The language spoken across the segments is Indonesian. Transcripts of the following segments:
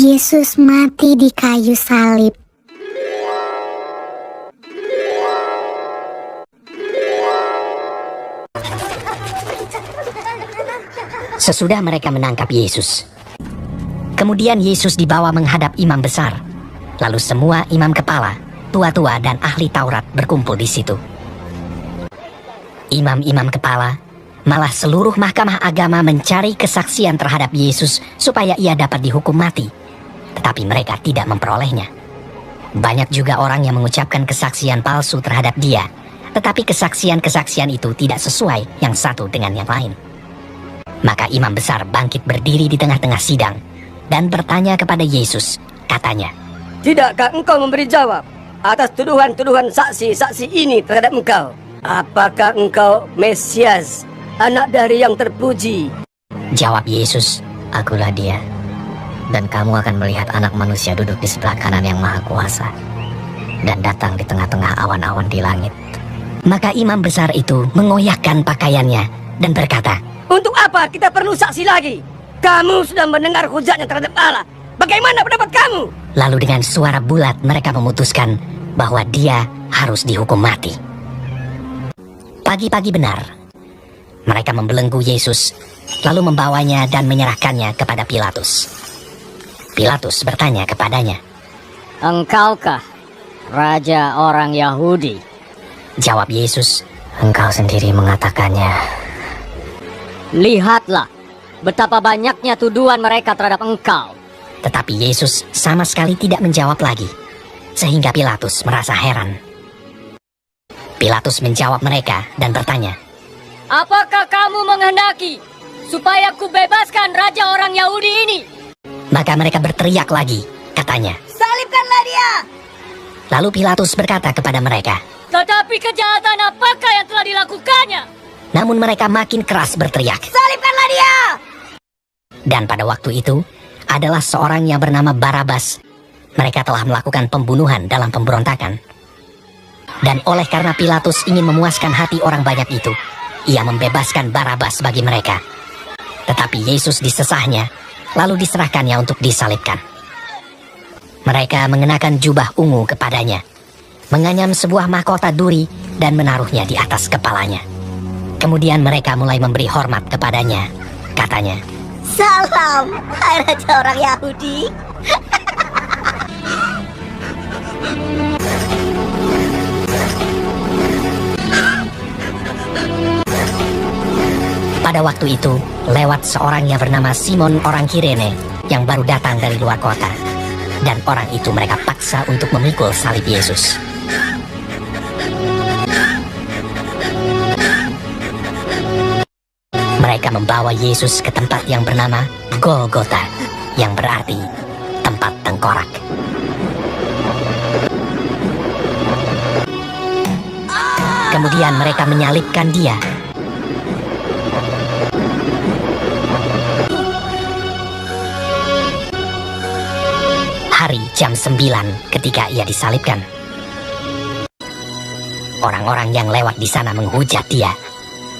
Yesus mati di kayu salib. Sesudah mereka menangkap Yesus, kemudian Yesus dibawa menghadap imam besar. Lalu semua imam kepala, tua-tua dan ahli Taurat berkumpul di situ. Imam-imam kepala, malah seluruh mahkamah agama mencari kesaksian terhadap Yesus supaya ia dapat dihukum mati. Tetapi mereka tidak memperolehnya. Banyak juga orang yang mengucapkan kesaksian palsu terhadap dia, tetapi kesaksian-kesaksian itu tidak sesuai yang satu dengan yang lain. Maka imam besar bangkit berdiri di tengah-tengah sidang dan bertanya kepada Yesus, katanya, "Tidakkah engkau memberi jawab atas tuduhan-tuduhan saksi-saksi ini terhadap engkau? Apakah engkau Mesias, anak dari yang terpuji?" Jawab Yesus, "Akulah dia. Dan kamu akan melihat Anak Manusia duduk di sebelah kanan yang Maha Kuasa dan datang di tengah-tengah awan-awan di langit." Maka imam besar itu mengoyakkan pakaiannya dan berkata, "Untuk apa kita perlu saksi lagi? Kamu sudah mendengar hujatnya terhadap Allah. Bagaimana pendapat kamu?" Lalu dengan suara bulat mereka memutuskan bahwa dia harus dihukum mati. Pagi-pagi benar, mereka membelenggu Yesus, lalu membawanya dan menyerahkannya kepada Pilatus. Pilatus bertanya kepadanya, "Engkaukah raja orang Yahudi?" Jawab Yesus, "Engkau sendiri mengatakannya." "Lihatlah betapa banyaknya tuduhan mereka terhadap engkau." Tetapi Yesus sama sekali tidak menjawab lagi, sehingga Pilatus merasa heran. Pilatus menjawab mereka dan bertanya, "Apakah kamu menghendaki supaya kubebaskan raja orang Yahudi ini?" Maka mereka berteriak lagi, katanya, "Salibkanlah dia!" Lalu Pilatus berkata kepada mereka, "Tetapi kejahatan apakah yang telah dilakukannya?" namun mereka makin keras berteriak. "Salibkanlah dia!" Dan pada waktu itu, adalah seorang yang bernama Barabas. Mereka telah melakukan pembunuhan dalam pemberontakan. Dan oleh karena Pilatus ingin memuaskan hati orang banyak itu, ia membebaskan Barabas bagi mereka. Tetapi Yesus disesahnya, lalu diserahkannya untuk disalibkan. Mereka mengenakan jubah ungu kepadanya, menganyam sebuah mahkota duri dan menaruhnya di atas kepalanya. Kemudian mereka mulai memberi hormat kepadanya. Katanya, Salam, hai raja orang Yahudi. pada waktu itu, lewat seorang yang bernama Simon orang Kirene yang baru datang dari luar kota. Dan orang itu mereka paksa untuk memikul salib Yesus. Mereka membawa Yesus ke tempat yang bernama Golgota, yang berarti tempat tengkorak. Kemudian mereka menyalibkan dia. Hari jam 9 ketika ia disalibkan. Orang-orang yang lewat di sana menghujat dia.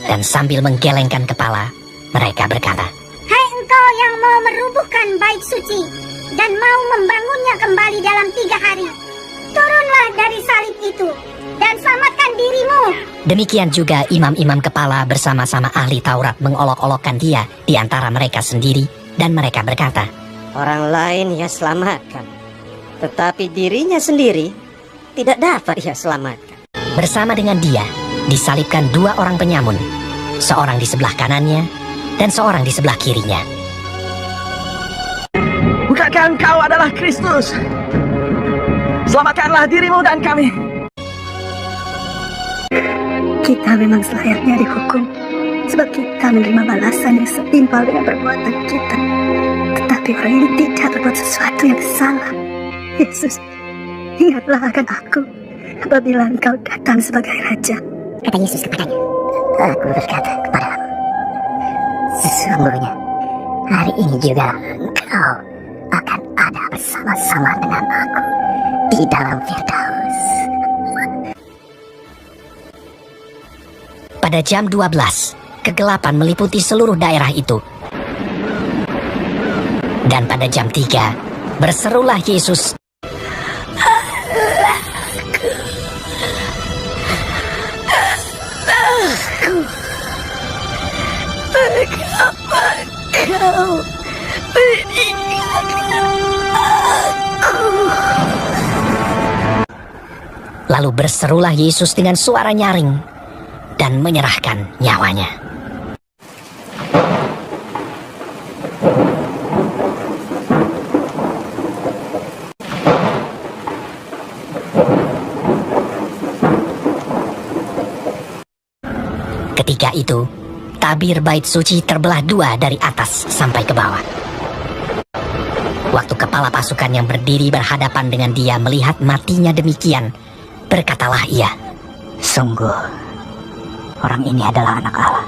Dan sambil menggelengkan kepala, mereka berkata, Hai engkau yang mau merubuhkan bait suci dan mau membangunnya kembali dalam 3 hari. Turunlah dari salib itu dan selamatkan dirimu. Demikian juga imam-imam kepala bersama-sama ahli Taurat mengolok-olokkan dia di antara mereka sendiri. Dan mereka berkata, Orang lain ia selamatkan, tetapi dirinya sendiri tidak dapat ia selamatkan. Bersama dengan dia disalibkan 2 orang penyamun, seorang di sebelah kanannya dan seorang di sebelah kirinya. Bukankah engkau adalah Kristus? Selamatkanlah dirimu dan kami. Kita memang selayaknya dihukum, sebab kita menerima balasan yang setimpal dengan perbuatan kita. Tetapi orang ini tidak berbuat sesuatu yang salah. Yesus, ingatlah akan aku apabila engkau datang sebagai Raja. Kata Yesus kepadanya, Aku berkata kepadamu, sesungguhnya hari ini juga engkau akan ada bersama-sama dengan aku di dalam Firdaus. Pada jam 12, kegelapan meliputi seluruh daerah itu. Dan pada jam 3, Berserulah Yesus, lalu berserulah Yesus dengan suara nyaring dan menyerahkan nyawanya. Ketika itu, tabir bait suci terbelah dua dari atas sampai ke bawah. Waktu kepala pasukan yang berdiri berhadapan dengan dia melihat matinya demikian, berkatalah ia, Sungguh, orang ini adalah anak Allah.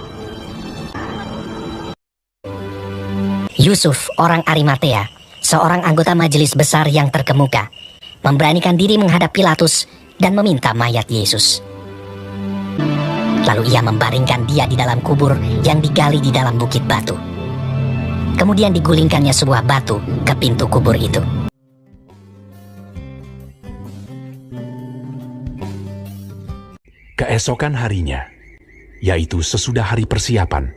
Yusuf, orang Arimatea, seorang anggota majelis besar yang terkemuka, memberanikan diri menghadap Pilatus dan meminta mayat Yesus. Lalu ia membaringkan dia di dalam kubur yang digali di dalam bukit batu. Kemudian digulingkannya sebuah batu ke pintu kubur itu. Keesokan harinya, yaitu sesudah hari persiapan,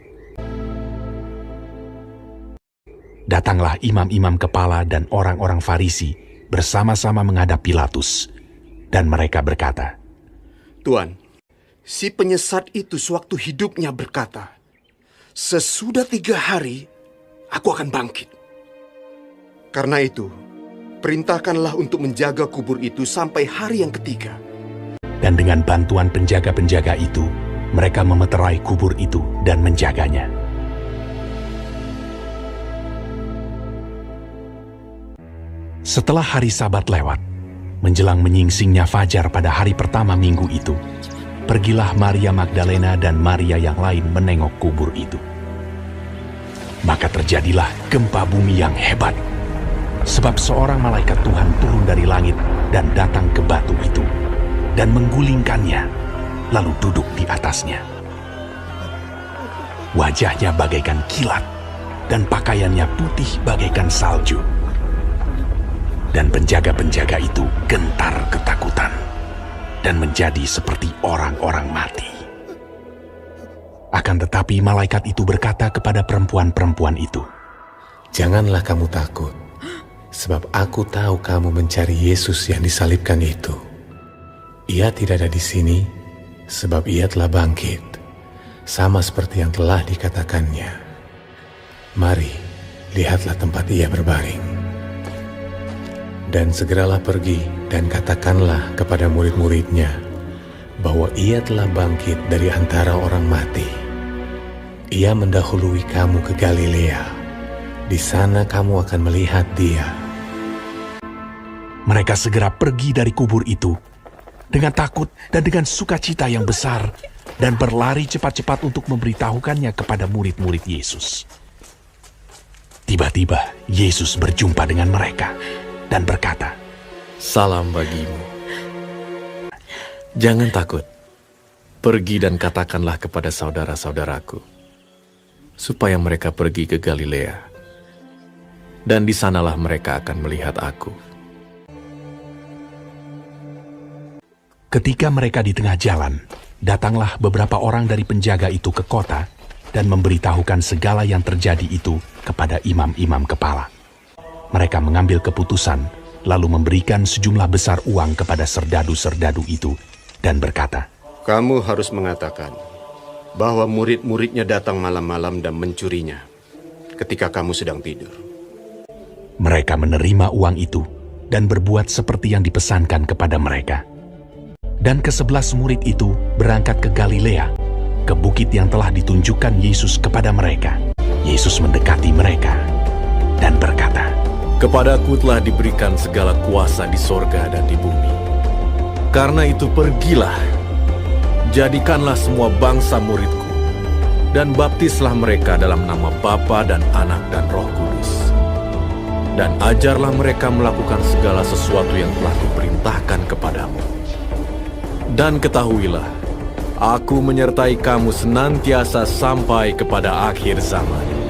datanglah imam-imam kepala dan orang-orang Farisi bersama-sama menghadap Pilatus, dan mereka berkata, Tuan, si penyesat itu sewaktu hidupnya berkata, sesudah 3 hari, aku akan bangkit. Karena itu, perintahkanlah untuk menjaga kubur itu sampai hari yang ketiga. dan dengan bantuan penjaga-penjaga itu, mereka memeterai kubur itu dan menjaganya. Setelah hari Sabat lewat, menjelang menyingsingnya fajar pada hari pertama minggu itu, pergilah Maria Magdalena dan Maria yang lain menengok kubur itu. Maka terjadilah gempa bumi yang hebat, sebab seorang malaikat Tuhan turun dari langit dan datang ke batu itu, dan menggulingkannya, lalu duduk di atasnya. Wajahnya bagaikan kilat, dan pakaiannya putih bagaikan salju. Dan penjaga-penjaga itu gentar ketakutan, dan menjadi seperti orang-orang mati. Akan tetapi malaikat itu berkata kepada perempuan-perempuan itu, "Janganlah kamu takut, sebab aku tahu kamu mencari Yesus yang disalibkan itu. Ia tidak ada di sini, sebab ia telah bangkit, sama seperti yang telah dikatakannya. Mari, lihatlah tempat ia berbaring. Dan segeralah pergi dan katakanlah kepada murid-muridnya bahwa ia telah bangkit dari antara orang mati. Ia mendahului kamu ke Galilea. Di sana kamu akan melihat dia." mereka segera pergi dari kubur itu dengan takut dan dengan sukacita yang besar, dan berlari cepat-cepat untuk memberitahukannya kepada murid-murid Yesus. Tiba-tiba Yesus berjumpa dengan mereka dan berkata, "Salam bagimu. Jangan takut. Pergi dan katakanlah kepada saudara-saudaraku, supaya mereka pergi ke Galilea, dan di sanalah mereka akan melihat aku." Ketika mereka di tengah jalan, datanglah beberapa orang dari penjaga itu ke kota dan memberitahukan segala yang terjadi itu kepada imam-imam kepala. Mereka mengambil keputusan, lalu memberikan sejumlah besar uang kepada serdadu-serdadu itu dan berkata, Kamu harus mengatakan bahwa murid-muridnya datang malam-malam dan mencurinya ketika kamu sedang tidur. Mereka menerima uang itu dan berbuat seperti yang dipesankan kepada mereka. Dan ke-11 murid itu berangkat ke Galilea, ke bukit yang telah ditunjukkan Yesus kepada mereka. Yesus mendekati mereka dan berkata, "Kepadaku telah diberikan segala kuasa di sorga dan di bumi. Karena itu pergilah, jadikanlah semua bangsa muridku, dan baptislah mereka dalam nama Bapa dan Anak dan Roh Kudus. Dan ajarlah mereka melakukan segala sesuatu yang telah kuperintahkan kepadamu. Dan ketahuilah, aku menyertai kamu senantiasa sampai kepada akhir zaman."